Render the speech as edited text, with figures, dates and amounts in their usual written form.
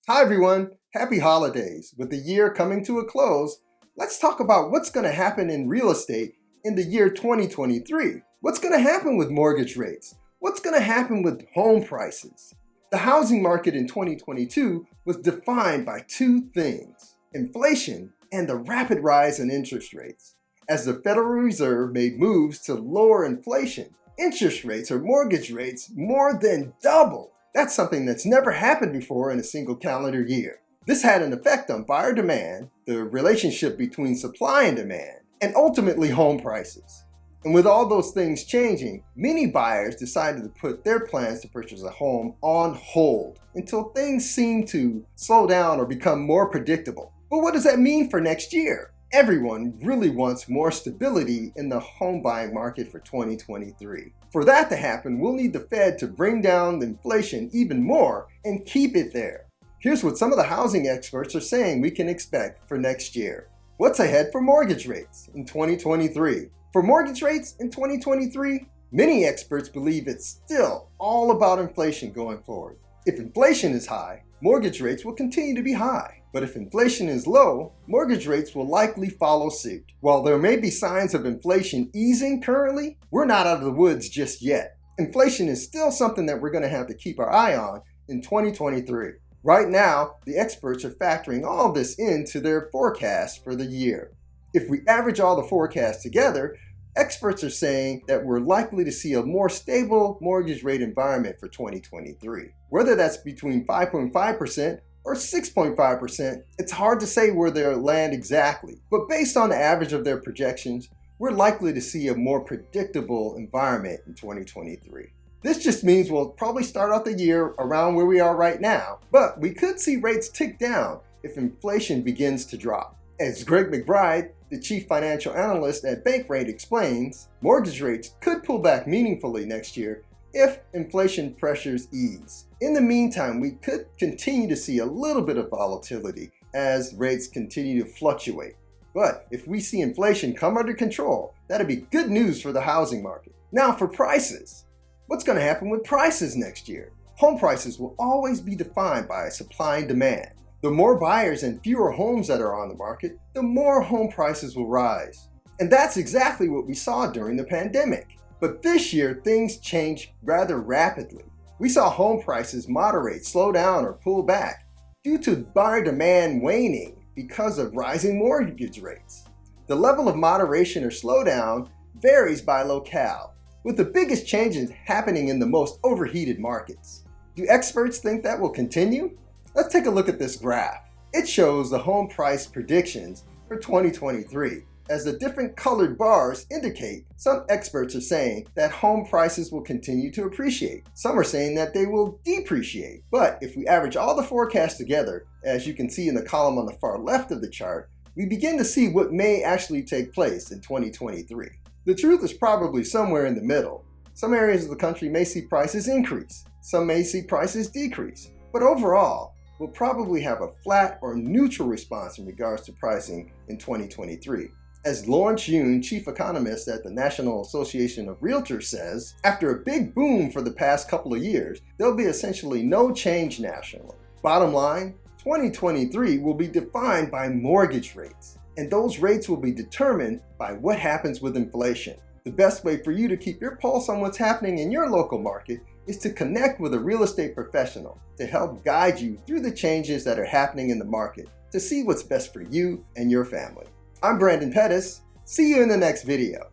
Hi everyone, happy holidays. With the year coming to a close, let's talk about what's going to happen in real estate in the year 2023. What's going to happen with mortgage rates? What's going to happen with home prices? The housing market in 2022 was defined by two things: inflation and the rapid rise in interest rates. As the Federal Reserve made moves to lower inflation, interest rates or mortgage rates more than doubled. That's something that's never happened before in a single calendar year. This had an effect on buyer demand, the relationship between supply and demand, and ultimately home prices. And with all those things changing, many buyers decided to put their plans to purchase a home on hold until things seem to slow down or become more predictable. But what does that mean for next year? Everyone really wants more stability in the home buying market for 2023. For that to happen, we'll need the Fed to bring down the inflation even more and keep it there. Here's what some of the housing experts are saying we can expect for next year. What's ahead for mortgage rates in 2023? For mortgage rates in 2023, many experts believe it's still all about inflation going forward. If inflation is high, mortgage rates will continue to be high. But if inflation is low, mortgage rates will likely follow suit. While there may be signs of inflation easing currently, we're not out of the woods just yet. Inflation is still something that we're going to have to keep our eye on in 2023. Right now, the experts are factoring all this into their forecast for the year. If we average all the forecasts together, experts are saying that we're likely to see a more stable mortgage rate environment for 2023. Whether that's between 5.5% or 6.5%, it's hard to say where they'll land exactly. But based on the average of their projections, we're likely to see a more predictable environment in 2023. This just means we'll probably start out the year around where we are right now, but we could see rates tick down if inflation begins to drop. As Greg McBride, the chief financial analyst at Bankrate, explains, mortgage rates could pull back meaningfully next year if inflation pressures ease. In the meantime, we could continue to see a little bit of volatility as rates continue to fluctuate. But if we see inflation come under control, that'd be good news for the housing market. Now for prices. What's going to happen with prices next year? Home prices will always be defined by supply and demand. The more buyers and fewer homes that are on the market, the more home prices will rise. And that's exactly what we saw during the pandemic. But this year, things changed rather rapidly. We saw home prices moderate, slow down, or pull back due to buyer demand waning because of rising mortgage rates. The level of moderation or slowdown varies by locale, with the biggest changes happening in the most overheated markets. Do experts think that will continue? Let's take a look at this graph. It shows the home price predictions for 2023. As the different colored bars indicate, some experts are saying that home prices will continue to appreciate. Some are saying that they will depreciate. But if we average all the forecasts together, as you can see in the column on the far left of the chart, we begin to see what may actually take place in 2023. The truth is probably somewhere in the middle. Some areas of the country may see prices increase. Some may see prices decrease. But overall, we'll probably have a flat or neutral response in regards to pricing in 2023. As Lawrence Yun, chief economist at the National Association of Realtors, says, after a big boom for the past couple of years, there'll be essentially no change nationally. Bottom line, 2023 will be defined by mortgage rates, and those rates will be determined by what happens with inflation. The best way for you to keep your pulse on what's happening in your local market is to connect with a real estate professional to help guide you through the changes that are happening in the market to see what's best for you and your family. I'm Brandon Pettis. See you in the next video.